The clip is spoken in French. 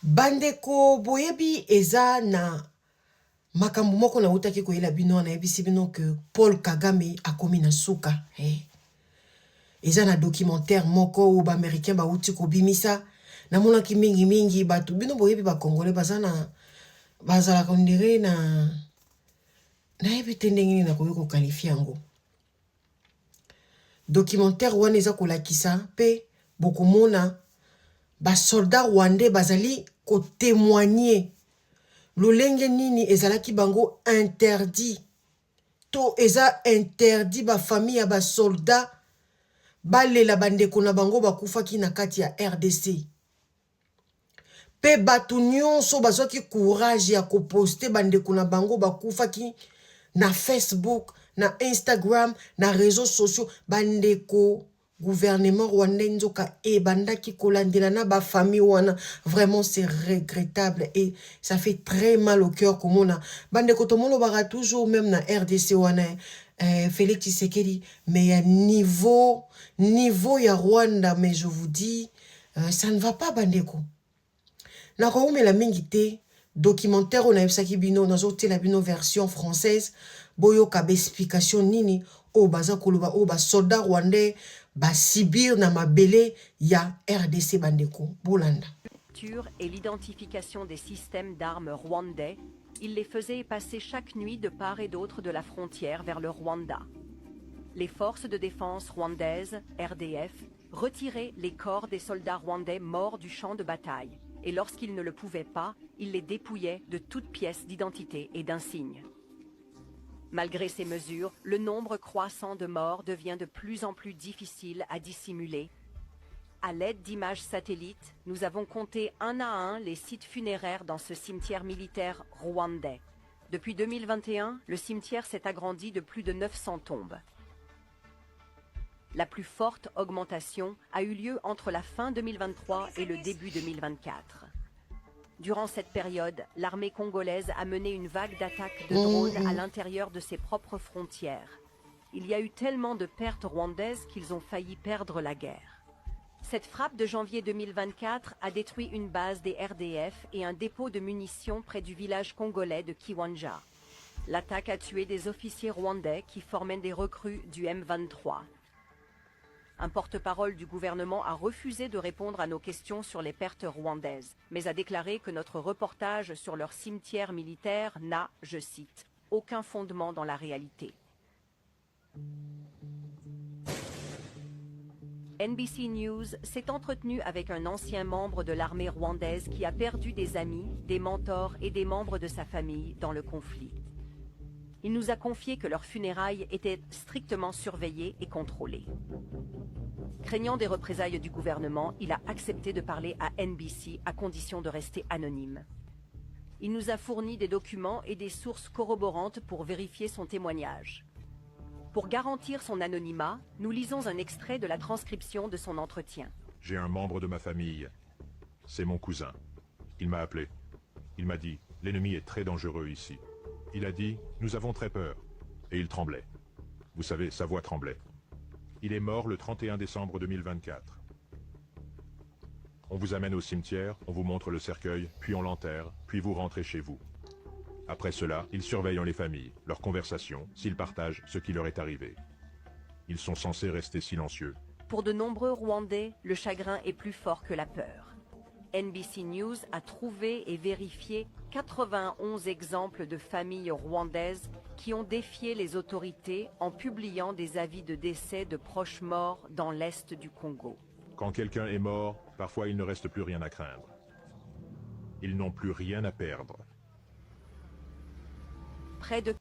Bandeko boyebi eza na makambo moko na utaki koyela bino na yebisi bino que Paul Kagame akomi na suka. Eza na documentaire moko ou ba américain ba uti ko bimisa na monaki mingi batu bino boyebi ba congolais bazana bazala kondire na yebi tendengini na koyo ko qualifier yango. Documentaire wana eza kolakisa pe bokomona ba soldat rwandais bazali ko témoigner lolenge nini ezalaki bango interdit to eza interdit ba famille ya ba soldat balela bandeko na bango bakufaki na kati ya RDC pe batu nyonso bazwaki courage ya koposte bandeko na bango bakufaki na Facebook, na Instagram, na réseaux sociaux, bandeko gouvernement rwandais nzoka bandaki kolandela na ba famille wana. Vraiment c'est regrettable et ça fait très mal au cœur comme on a bandeko tomolo bara toujours même na RDC wana Félix Tshisekedi mais ya niveau ya Rwanda, mais je vous dis ça ne va pas bandeko na ko la mingi te documentaire on a yebisaki bino nazotela bino version française boyo kabe explication nini o baza koloba o ba soldat rwandais ba Sibir na mabele ya RDC bandeko bolanda. Et l'identification des systèmes d'armes rwandais, il les faisait passer chaque nuit de part et d'autre de la frontière vers le Rwanda. Les forces de défense rwandaises, RDF, retiraient les corps des soldats rwandais morts du champ de bataille. Et lorsqu'ils ne le pouvaient pas, ils les dépouillaient de toutes pièces d'identité et d'insignes. Malgré ces mesures, le nombre croissant de morts devient de plus en plus difficile à dissimuler. À l'aide d'images satellites, nous avons compté un à un les sites funéraires dans ce cimetière militaire rwandais. Depuis 2021, le cimetière s'est agrandi de plus de 900 tombes. La plus forte augmentation a eu lieu entre la fin 2023 et le début 2024. Durant cette période, l'armée congolaise a mené une vague d'attaques de drones à l'intérieur de ses propres frontières. Il y a eu tellement de pertes rwandaises qu'ils ont failli perdre la guerre. Cette frappe de janvier 2024 a détruit une base des RDF et un dépôt de munitions près du village congolais de Kiwanja. L'attaque a tué des officiers rwandais qui formaient des recrues du M23. Un porte-parole du gouvernement a refusé de répondre à nos questions sur les pertes rwandaises, mais a déclaré que notre reportage sur leur cimetière militaire n'a, je cite, aucun fondement dans la réalité. NBC News s'est entretenu avec un ancien membre de l'armée rwandaise qui a perdu des amis, des mentors et des membres de sa famille dans le conflit. Il nous a confié que leurs funérailles étaient strictement surveillées et contrôlées. Craignant des représailles du gouvernement, il a accepté de parler à NBC à condition de rester anonyme. Il nous a fourni des documents et des sources corroborantes pour vérifier son témoignage. Pour garantir son anonymat, nous lisons un extrait de la transcription de son entretien. J'ai un membre de ma famille. C'est mon cousin. Il m'a appelé. Il m'a dit, l'ennemi est très dangereux ici. Il a dit, nous avons très peur. Et il tremblait. Vous savez, sa voix tremblait. Il est mort le 31 décembre 2024. On vous amène au cimetière, on vous montre le cercueil, puis on l'enterre, puis vous rentrez chez vous. Après cela, ils surveillent les familles, leurs conversations, s'ils partagent ce qui leur est arrivé. Ils sont censés rester silencieux. Pour de nombreux Rwandais, le chagrin est plus fort que la peur. NBC News a trouvé et vérifié 91 exemples de familles rwandaises qui ont défié les autorités en publiant des avis de décès de proches morts dans l'est du Congo. Quand quelqu'un est mort, parfois il ne reste plus rien à craindre. Ils n'ont plus rien à perdre. Près de